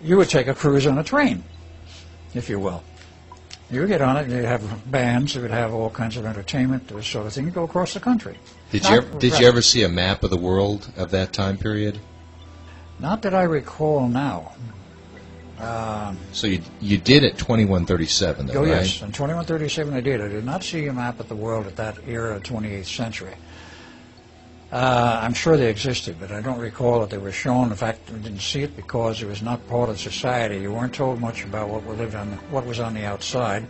you would take a cruise on a train, if you will. You would get on it, you'd have bands, you would have all kinds of entertainment, this sort of thing. You'd go across the country. Did you ever see a map of the world of that time period? Not that I recall now. So you did at 2137, though, oh, right? Yes, in 2137 I did. I did not see a map of the world at that era, 28th century. I'm sure they existed, but I don't recall that they were shown. In fact, I didn't see it because it was not part of society. You weren't told much about what was on the outside.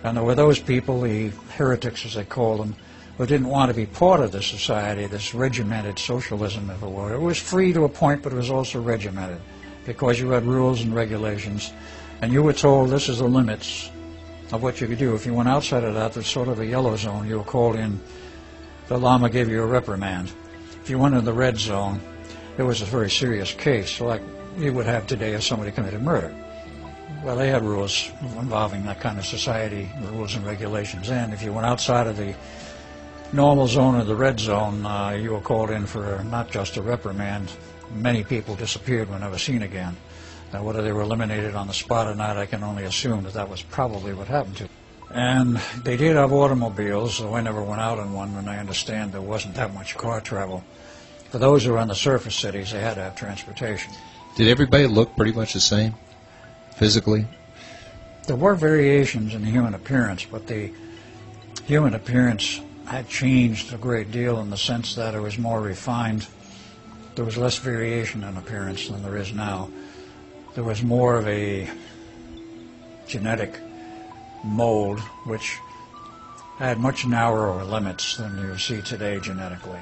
And there were those people, the heretics as they called them, who didn't want to be part of the society, this regimented socialism, if it were. It was free to a point, but it was also regimented because you had rules and regulations, and you were told this is the limits of what you could do. If you went outside of that, there's sort of a yellow zone. You were called in. The Lama gave you a reprimand. If you went in the red zone, it was a very serious case, like you would have today if somebody committed murder. Well, they had rules involving that kind of society, rules and regulations. And if you went outside of the normal zone or the red zone, you were called in for not just a reprimand. Many people disappeared, were never seen again. Now, whether they were eliminated on the spot or not, I can only assume that that was probably what happened to them. And they did have automobiles, so I never went out in one, and I understand there wasn't that much car travel. For those who were on the surface cities, they had to have transportation. Did everybody look pretty much the same, physically? There were variations in the human appearance, but the human appearance had changed a great deal in the sense that it was more refined. There was less variation in appearance than there is now. There was more of a genetic mold, which had much narrower limits than you see today genetically.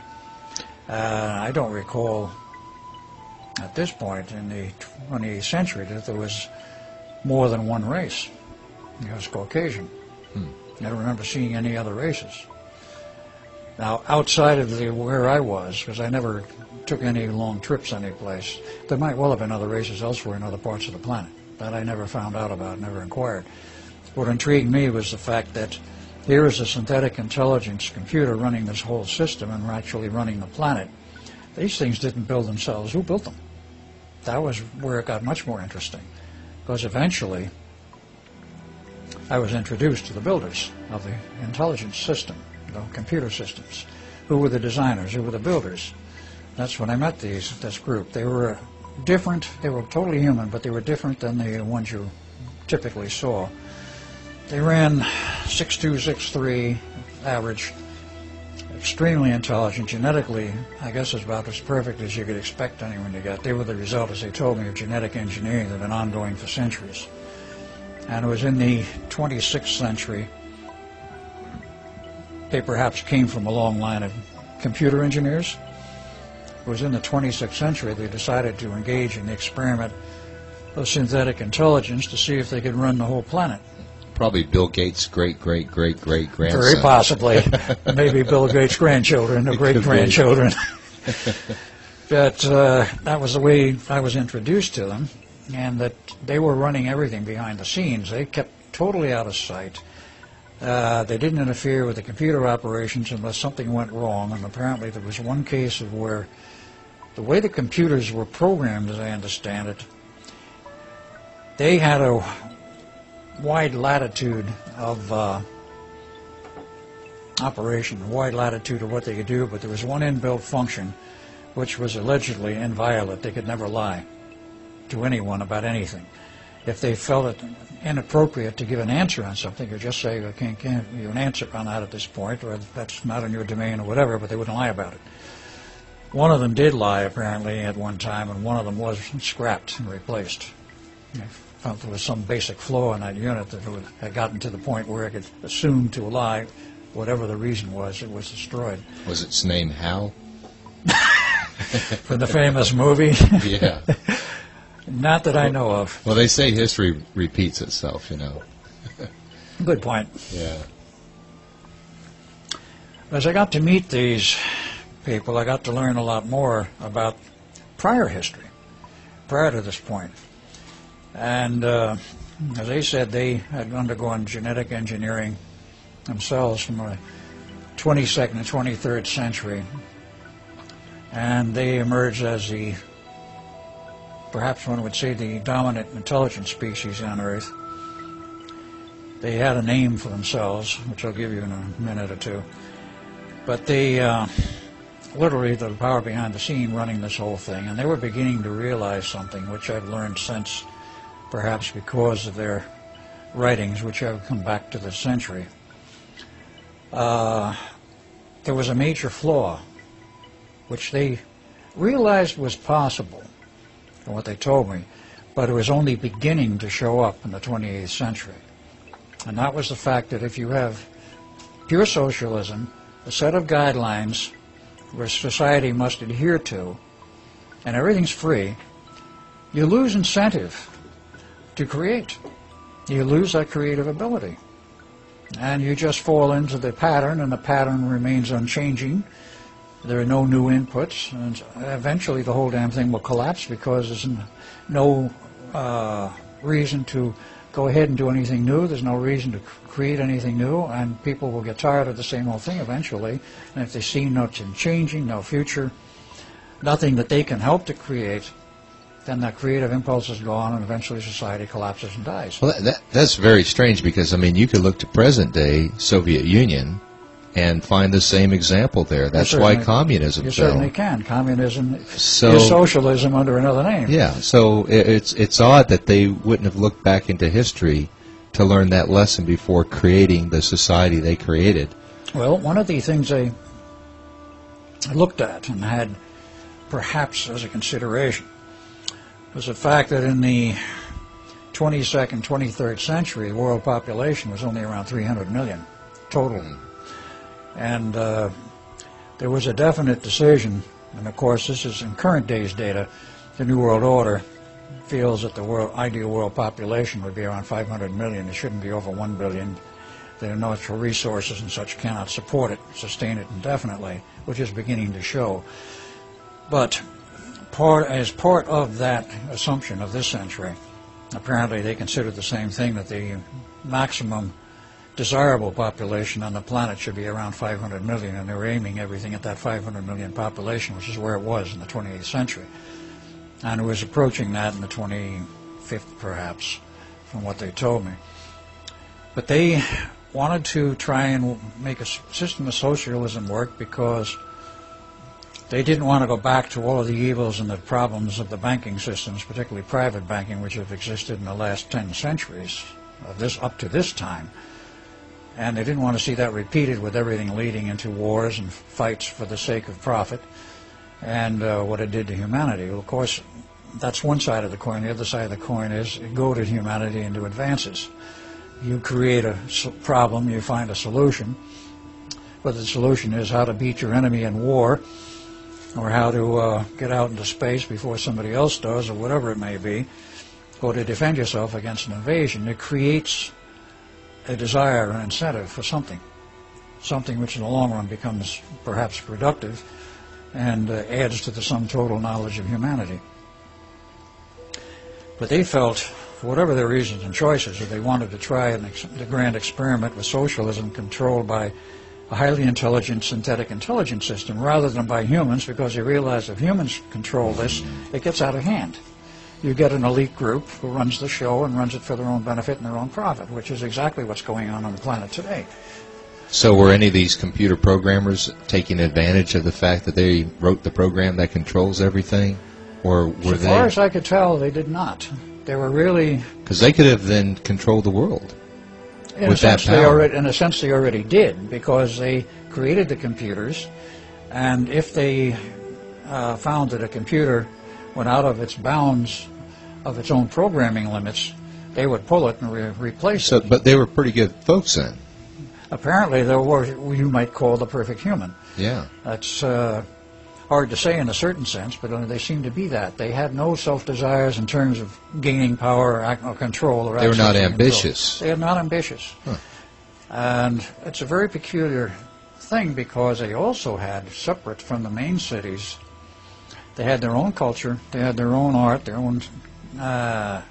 I don't recall at this point in the 20th century that there was more than one race. It was Caucasian. I don't remember seeing any other races. Now, outside of where I was, because I never took any long trips anyplace, there might well have been other races elsewhere in other parts of the planet. That I never found out about, never inquired. What intrigued me was the fact that here is a synthetic intelligence computer running this whole system and actually running the planet. These things didn't build themselves. Who built them? That was where it got much more interesting, because eventually I was introduced to the builders of the intelligence system, the computer systems. Who were the designers? Who were the builders? That's when I met this group. They were different. They were totally human, but they were different than the ones you typically saw. They ran 6'2", 6'3", average, extremely intelligent, genetically, I guess as about as perfect as you could expect anyone to get. They were the result, as they told me, of genetic engineering that had been ongoing for centuries. And it was in the 26th century, they perhaps came from a long line of computer engineers. It was in the 26th century they decided to engage in the experiment of synthetic intelligence to see if they could run the whole planet. Probably Bill Gates' great-great-great-great-grandson. Very possibly. Maybe Bill Gates' grandchildren or great-grandchildren. But that was the way I was introduced to them, and that they were running everything behind the scenes. They kept totally out of sight. They didn't interfere with the computer operations unless something went wrong, and apparently there was one case of where the way the computers were programmed, as I understand it, they had a wide latitude of operation, wide latitude of what they could do, but there was one inbuilt function which was allegedly inviolate. They could never lie to anyone about anything. If they felt it inappropriate to give an answer on something, or just say, I can't give you an answer on that at this point, or that's not in your domain, or whatever, but they wouldn't lie about it. One of them did lie, apparently, at one time, and one of them was scrapped and replaced. They felt there was some basic flaw in that unit that had gotten to the point where it could assume to lie, whatever the reason was, it was destroyed. Was its name Hal? From the famous movie? Yeah. Not that I know of. Well, they say history repeats itself, you know. Good point. Yeah. As I got to meet these people, I got to learn a lot more about prior history, prior to this point. And as they said, they had undergone genetic engineering themselves from the 22nd and 23rd century. And they emerged as the perhaps one would say the dominant intelligent species on Earth. They had a name for themselves, which I'll give you in a minute or two. But they, literally the power behind the scene running this whole thing, and they were beginning to realize something, which I've learned since, perhaps because of their writings, which have come back to this century. There was a major flaw, which they realized was possible, from what they told me, but it was only beginning to show up in the 28th century. And that was the fact that if you have pure socialism, a set of guidelines where society must adhere to, and everything's free, you lose incentive to create. You lose that creative ability. And you just fall into the pattern, and the pattern remains unchanging. There are no new inputs, and eventually the whole damn thing will collapse because there's no reason to go ahead and do anything new. There's no reason to create anything new, and people will get tired of the same old thing eventually. And if they see nothing changing, no future, nothing that they can help to create, then that creative impulse is gone, and eventually society collapses and dies. Well, that's very strange because, I mean, you could look to present-day Soviet Union and find the same example there. That's why communism You fell. certainly can. Communism is socialism under another name. Yeah, so it's odd that they wouldn't have looked back into history to learn that lesson before creating the society they created. Well, one of the things they looked at and had perhaps as a consideration was the fact that in the 22nd, 23rd century, the world population was only around 300 million total. And there was a definite decision, and of course this is in current day's data, the New World Order feels that the ideal world population would be around 500 million. It shouldn't be over 1 billion. The natural resources and such cannot support it, sustain it indefinitely, which is beginning to show. But as part of that assumption of this century, apparently they considered the same thing, that the maximum desirable population on the planet should be around 500 million, and they were aiming everything at that 500 million population, which is where it was in the 28th century. And it was approaching that in the 25th, perhaps, from what they told me. But they wanted to try and make a system of socialism work because they didn't want to go back to all of the evils and the problems of the banking systems, particularly private banking, which have existed in the last 10 centuries, up to this time. And they didn't want to see that repeated, with everything leading into wars and fights for the sake of profit, and what it did to humanity. Well, of course, that's one side of the coin. The other side of the coin is it goaded humanity into advances. You create a problem, you find a solution, but the solution is how to beat your enemy in war, or how to get out into space before somebody else does, or whatever it may be, or to defend yourself against an invasion. It creates a desire and incentive for something which in the long run becomes perhaps productive and adds to the sum total knowledge of humanity. But they felt, for whatever their reasons and choices, that they wanted to try the grand experiment with socialism controlled by a highly intelligent synthetic intelligence system rather than by humans, because they realized if humans control this, it gets out of hand. You get an elite group who runs the show and runs it for their own benefit and their own profit, which is exactly what's going on the planet today. So were any of these computer programmers taking advantage of the fact that they wrote the program that controls everything? Or were as far as I could tell, they did not. They were really... Because they could have then controlled the world with that power. In a sense, they already did, because they created the computers, and if they found that a computer went out of its bounds of its own programming limits, they would pull it and replace it. But they were pretty good folks then. Apparently, they were what you might call the perfect human. Yeah. That's hard to say in a certain sense, but they seem to be that. They had no self-desires in terms of gaining power or control. Or they were not ambitious. They are not ambitious. Huh. And it's a very peculiar thing, because they also had, separate from the main cities, they had their own culture, they had their own art, their own, I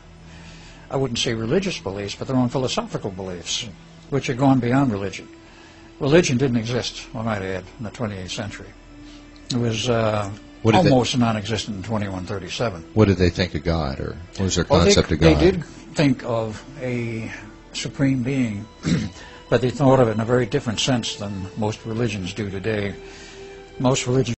wouldn't say religious beliefs, but their own philosophical beliefs, which had gone beyond religion. Religion didn't exist, I might add, in the 28th century. It was... almost non-existent in 2137. What did they think of God, or what was their Well, concept of they God? did think of a supreme being, but they thought of it in a very different sense than most religions do today. Most religions